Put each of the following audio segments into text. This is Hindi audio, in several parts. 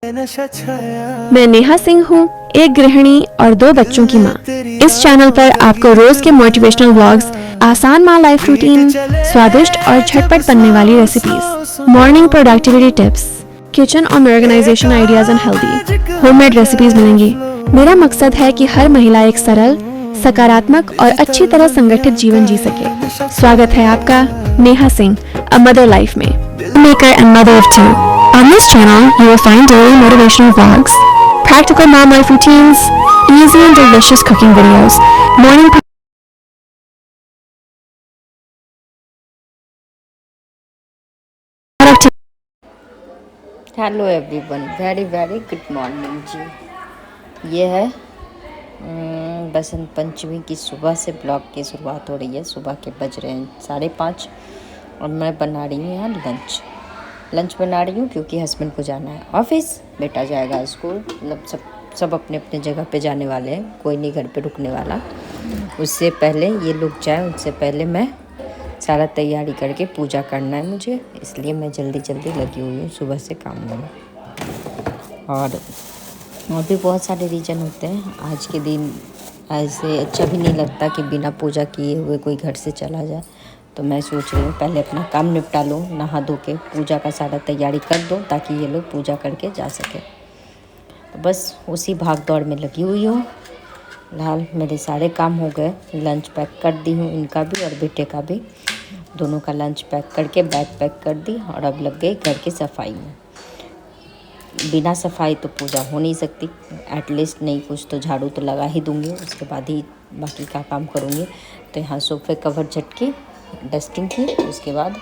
मैं नेहा सिंह हूँ, एक गृहिणी और 2 बच्चों की माँ। इस चैनल पर आपको रोज के मोटिवेशनल व्लॉग्स, आसान माँ लाइफ रूटीन, स्वादिष्ट और झटपट बनने वाली recipes, morning productivity tips, kitchen और organization ideas and healthy homemade recipes मिलेंगी। मेरा मकसद है कि हर महिला एक सरल, सकारात्मक और अच्छी तरह संगठित जीवन जी सके। स्वागत है आपका Neha Singh, a mother life में, maker and mother of 2। On this channel, you will find daily motivational vlogs, practical mom life routines, easy and delicious cooking videos, morning productivity। Hello everyone, very very good morning जी। ये है बसंत पंचमी की सुबह से ब्लॉग की शुरुआत हो रही है। सुबह के बज रहे हैं 5:30 और मैं बना रही हूँ यहाँ लंच बना रही हूँ क्योंकि हस्बैंड को जाना है ऑफिस, बेटा जाएगा स्कूल। मतलब सब अपने अपने जगह पे जाने वाले हैं, कोई नहीं घर पे रुकने वाला। उससे पहले ये लोग जाए, उससे पहले मैं सारा तैयारी करके पूजा करना है मुझे, इसलिए मैं जल्दी लगी हुई हूँ सुबह से काम में। और भी बहुत सारे रीज़न होते हैं। आज के दिन ऐसे अच्छा भी नहीं लगता कि बिना पूजा किए हुए कोई घर से चला जाए, तो मैं सोच रही हूँ पहले अपना काम निपटा लूँ, नहा धो के पूजा का सारा तैयारी कर दूँ ताकि ये लोग पूजा करके जा सके। तो बस उसी भाग दौड़ में लगी हुई हूँ। फिलहाल मेरे सारे काम हो गए, लंच पैक कर दी हूँ, इनका भी और बेटे का भी, दोनों का लंच पैक करके बैग पैक कर दी। और अब लग गई घर की सफाई में। बिना सफाई तो पूजा हो नहीं सकती, एटलीस्ट नहीं कुछ तो झाड़ू तो लगा ही दूँगी, उसके बाद ही बाकी का काम करूँगी। तो यहाँ सोफे कवर झटकी, डस्टिंग की, उसके बाद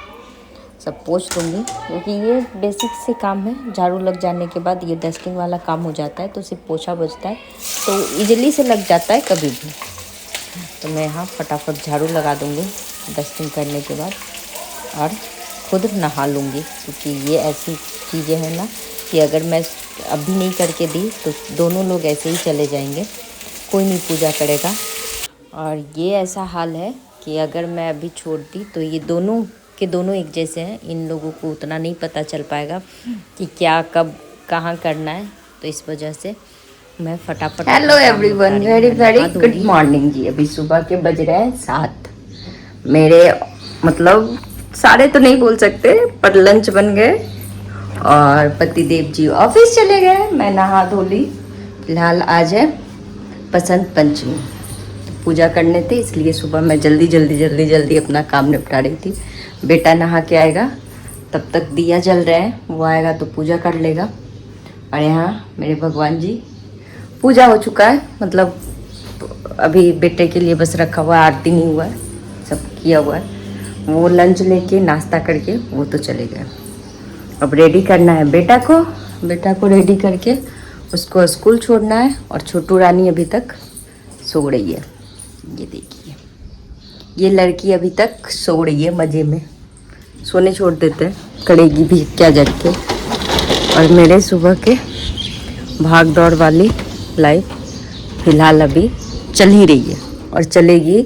सब पोंछ दूँगी क्योंकि ये बेसिक से काम है। झाड़ू लग जाने के बाद ये डस्टिंग वाला काम हो जाता है, तो सिर्फ पोछा बचता है, तो इजीली से लग जाता है कभी भी। तो मैं यहाँ फटाफट झाड़ू लगा दूँगी डस्टिंग करने के बाद और खुद नहा लूँगी, क्योंकि ये ऐसी चीज़ें हैं ना कि अगर मैं अभी नहीं करके दी तो दोनों लोग ऐसे ही चले जाएंगे, कोई नहीं पूजा करेगा। और ये ऐसा हाल है कि अगर मैं अभी छोड़ दी तो ये दोनों के दोनों एक जैसे हैं, इन लोगों को उतना नहीं पता चल पाएगा कि क्या कब कहाँ करना है, तो इस वजह से मैं फटाफट। Hello everyone, very very good morning जी। अभी सुबह के बज रहे हैं 7। मेरे मतलब सारे तो नहीं बोल सकते, पर लंच बन गए और पतिदेव जी ऑफिस चले गए, मैं नहा धो ली। फिलहाल आज है बसंत पंचमी, पूजा करने थे, इसलिए सुबह मैं जल्दी अपना काम निपटा रही थी। बेटा नहा के आएगा, तब तक दिया जल रहे हैं, वो आएगा तो पूजा कर लेगा। और यहाँ मेरे भगवान जी, पूजा हो चुका है, मतलब अभी बेटे के लिए बस रखा हुआ है, आरती नहीं हुआ है, सब किया हुआ है। वो लंच लेके नाश्ता करके वो तो चले गए। अब रेडी करना है बेटा को रेडी करके उसको स्कूल छोड़ना है। और छोटू रानी अभी तक सो रही है, ये देखिए, ये लड़की अभी तक सो रही है, मज़े में सोने छोड़ देते हैं, करेगी भी क्या जग के। और मेरे सुबह के भाग दौड़ वाली लाइफ फ़िलहाल अभी चल ही रही है और चलेगी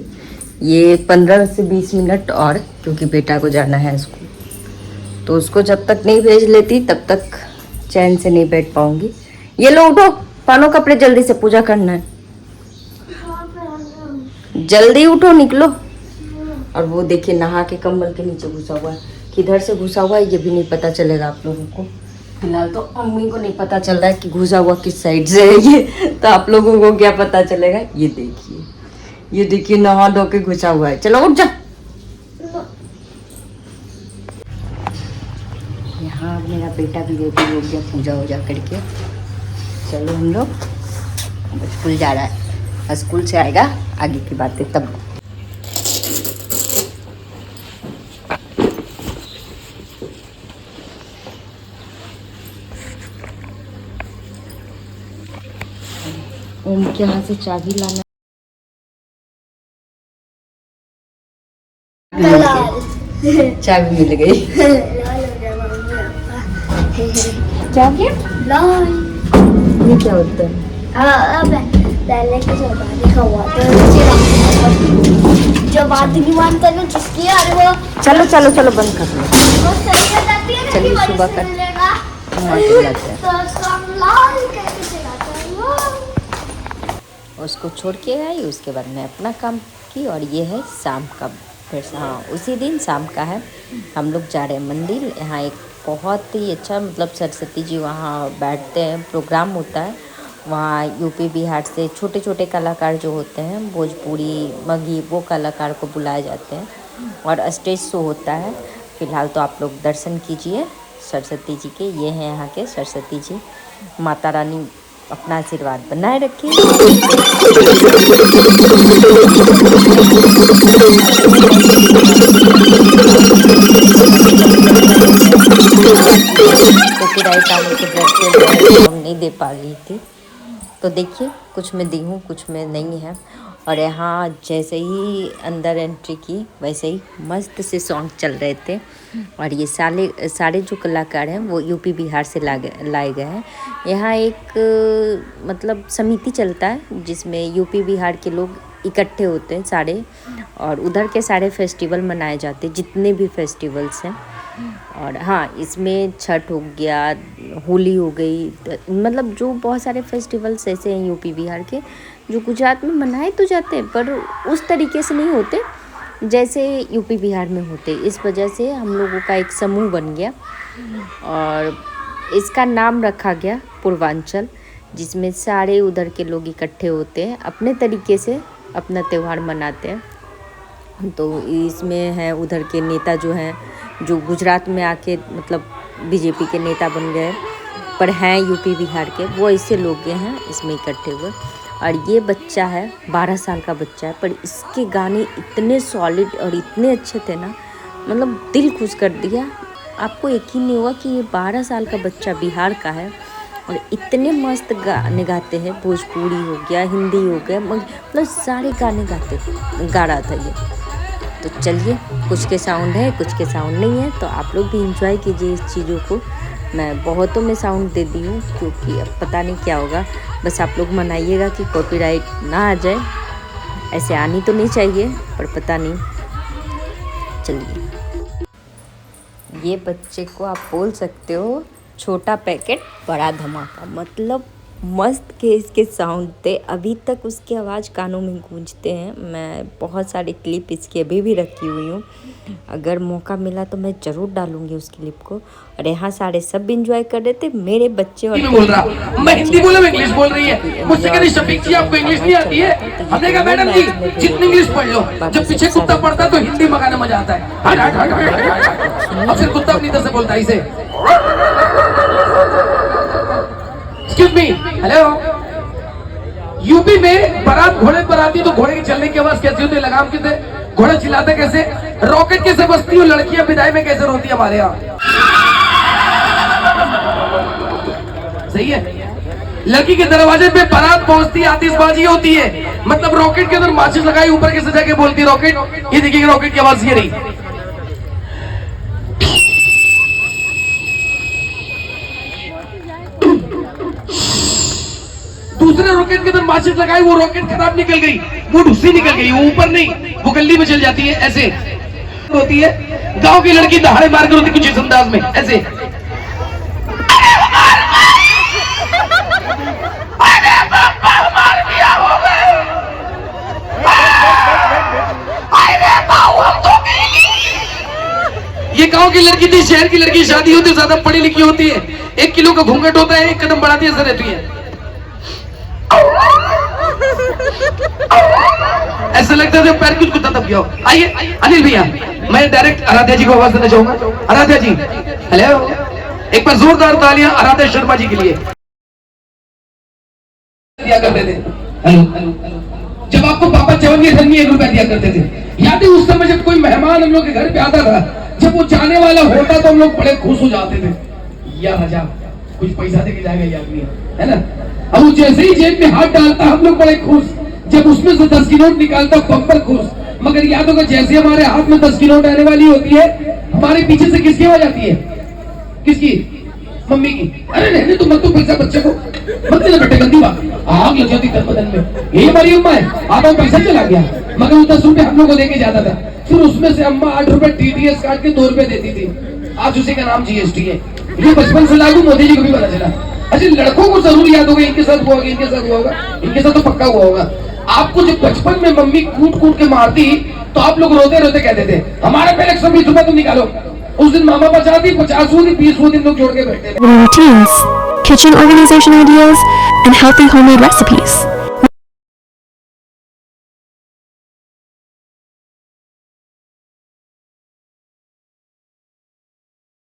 ये 15 से 20 मिनट और, क्योंकि बेटा को जाना है स्कूल, तो उसको जब तक नहीं भेज लेती तब तक चैन से नहीं बैठ पाऊंगी। ये लो उठो, पानो कपड़े जल्दी से, पूजा करना है, जल्दी उठो निकलो। और वो देखिए नहा के कंबल के नीचे घुसा हुआ है, किधर से घुसा हुआ है ये भी नहीं पता चलेगा आप लोगों को। फिलहाल तो अम्मी को नहीं पता चल रहा है कि घुसा हुआ किस साइड से है ये, तो आप लोगों को क्या पता चलेगा। ये देखिए नहा धो के घुसा हुआ है, चलो उठ जा। यहाँ मेरा बेटा भी रेडी हो गया पूजा वूजा करके। चलो हम लोग, स्कूल जा रहा है, स्कूल से आएगा आगे की बातें तब। ओम के यहाँ से चाबी लाना, चाबी मिल गई। क्या ये क्या होता है? पहले के जमाने का हुआ था, जो बात नहीं मानता ना जिसकी, अरे वो चलो बंद कर लो। चलिए सुबह कर तो उसको छोड़ के आई, उसके बाद मैं अपना काम की। और ये है शाम का, फिर हाँ उसी दिन शाम का है, हम लोग जा रहे हैं मंदिर। यहाँ एक बहुत ही अच्छा मतलब सरस्वती जी वहाँ बैठते हैं, प्रोग्राम होता है वहाँ। यूपी बिहार से छोटे छोटे कलाकार जो होते हैं, भोजपुरी मगही, वो कलाकार को बुलाए जाते हैं और स्टेज शो होता है। फिलहाल तो आप लोग दर्शन कीजिए सरस्वती जी के। ये हैं यहाँ के सरस्वती जी। माता रानी अपना आशीर्वाद बनाए रखिए। कॉपीराइट आने के डर से हम नहीं दे पा रही थी, तो देखिए कुछ में दी हूँ, कुछ में नहीं है। और यहाँ जैसे ही अंदर एंट्री की वैसे ही मस्त से सॉन्ग चल रहे थे। और ये सारे जो कलाकार हैं वो यूपी बिहार से लाए गए हैं। यहाँ एक मतलब समिति चलता है जिसमें यूपी बिहार के लोग इकट्ठे होते हैं सारे, और उधर के सारे फेस्टिवल मनाए जाते हैं, जितने भी फेस्टिवल्स हैं। और हाँ, इसमें छठ हो गया, होली हो गई, मतलब जो बहुत सारे फेस्टिवल्स ऐसे हैं यूपी बिहार के जो गुजरात में मनाए तो जाते हैं पर उस तरीके से नहीं होते जैसे यूपी बिहार में होते। इस वजह से हम लोगों का एक समूह बन गया और इसका नाम रखा गया पूर्वांचल, जिसमें सारे उधर के लोग इकट्ठे होते हैं, अपने तरीके से अपना त्यौहार मनाते हैं। तो इसमें है उधर के नेता जो हैं, जो गुजरात में आके मतलब बीजेपी के नेता बन गए पर हैं यूपी बिहार के, वो ऐसे लोग हैं इसमें इकट्ठे हुए। और ये बच्चा है 12 साल का बच्चा है, पर इसके गाने इतने सॉलिड और इतने अच्छे थे ना, मतलब दिल खुश कर दिया। आपको यकीन नहीं होगा कि ये 12 साल का बच्चा बिहार का है और इतने मस्त गाने गाते हैं। भोजपुरी हो गया, हिंदी हो गया, मतलब सारे गाने गा रहा था ये। तो चलिए, कुछ के साउंड है, कुछ के साउंड नहीं है, तो आप लोग भी इंजॉय कीजिए इस चीज़ों को। मैं बहुतों में साउंड दे दी हूँ क्योंकि अब पता नहीं क्या होगा, बस आप लोग मनाइएगा कि कॉपीराइट ना आ जाए। ऐसे आनी तो नहीं चाहिए पर पता नहीं। चलिए, ये बच्चे को आप बोल सकते हो छोटा पैकेट बड़ा धमाका, मतलब मस्त के इसके साउंड थे। अभी तक उसकी आवाज़ कानों में गूंजते हैं। मैं बहुत सारी क्लिप इसकी अभी भी रखी हुई हूँ, अगर मौका मिला तो मैं ज़रूर डालूंगी उस क्लिप को। और यहाँ सारे सब इंजॉय कर रहे थे, मेरे बच्चे। और बोल रहा मैं हिंदी बोला, मैं इंग्लिश बोल रही है। मुझसे कह रही शफीक जी आपको इंग्लिश नहीं आती है? हमने कहा मैडम जी जितनी इंग्लिश पढ़ लो, जब पीछे कुत्ता पढ़ता है तो हिंदी मगाने मजा आता है। अब फिर कुत्ता अपनी तरह से बोलता है इसे। Excuse me, hello. यूपी में बारात घोड़े पर आती तो घोड़े के चलने की आवाज कैसी होती है? लगाम किसे? घोड़ा चिल्लाता कैसे? रॉकेट कैसे बजती है? लड़कियां विदाई में कैसे रोती है हमारे यहाँ? सही है। लड़की के दरवाजे पे बारात पहुंचती है, आतिशबाजी होती है, मतलब रॉकेट के अंदर माचिस लगाई, ऊपर कैसे जाके बोलती है रॉकेट। ये देखिए रॉकेट की आवाज ये रही। दूसरे रॉकेट के अंदर माचिस लगाई, वो रॉकेट खराब निकल गई, वो ढुस्सी निकल गई, वो ऊपर नहीं, वो गली में चल जाती है। ऐसे होती है। गांव की लड़की दहाड़े मार कर होती कुछ इस अंदाज में ऐसे। ये गांव की लड़की थी, शहर की लड़की शादी होती है, ज्यादा पढ़ी लिखी होती है, 1 किलो का घूंघट होता है, 1 कदम बढ़ाती है, रहती है। ऐसा लगता है पैर कुछ कुत्ता दब गया हो। आइए अनिल भैया, मैं डायरेक्ट आराध्या जी को आवाज देना चाहूंगा। आराध्या जी, हेलो, एक बार जोरदार तालियां आराध्या शर्मा जी के लिए। दिया करते थे जब आपको पापा चवन के घर में 1 रुपया दिया करते थे। याद है उस समय जब कोई मेहमान हम लोग के घर पे आता था, जब वो जाने वाला होता तो हम लोग बड़े खुश हो जाते थे, या राजा कुछ पैसा देके जाएगा ये आदमी, है ना। अब वो जैसे ही जेब में हाथ डालता हम लोग बड़े खुश, जब उसमें से 10 की नोट निकालता बम्पर खुश। मगर याद होगा जैसे हमारे हाथ में 10 की नोट आने वाली होती है, हमारे पीछे से किसकी आवाज आती है? किसकी? मम्मी की। अरे नहीं तुम मत, तो पैसा बच्चे को मत देना बेटे, गंदी बात, आग लग जाती तन बदन में। यही हमारी अम्मा है, आप पैसा चला गया। मगर वो 10 रुपए हम लोग को देके जाता था, फिर उसमें से अम्मा 8 रुपए TDS काट के 2 रुपए देती थी। आज उसी का नाम GST है। ये बचपन से लागू, मोदी जी को भी पता चला। अच्छा लड़कों को जरूर याद होगा इनके साथ हुआ होगा, इनके साथ हुआ होगा, इनके साथ तो पक्का हुआ होगा। आपको जब बचपन में मम्मी कूट कूट के मारती तो आप लोग रोते रोते कहते थे हमारा पहले 120 रुपए तुम निकालो। उस दिन मामा बचाती 50 दिन 20 दिन लोग जोड़ के बैठते थे। routines, kitchen organization ideas, and healthy homemade recipes.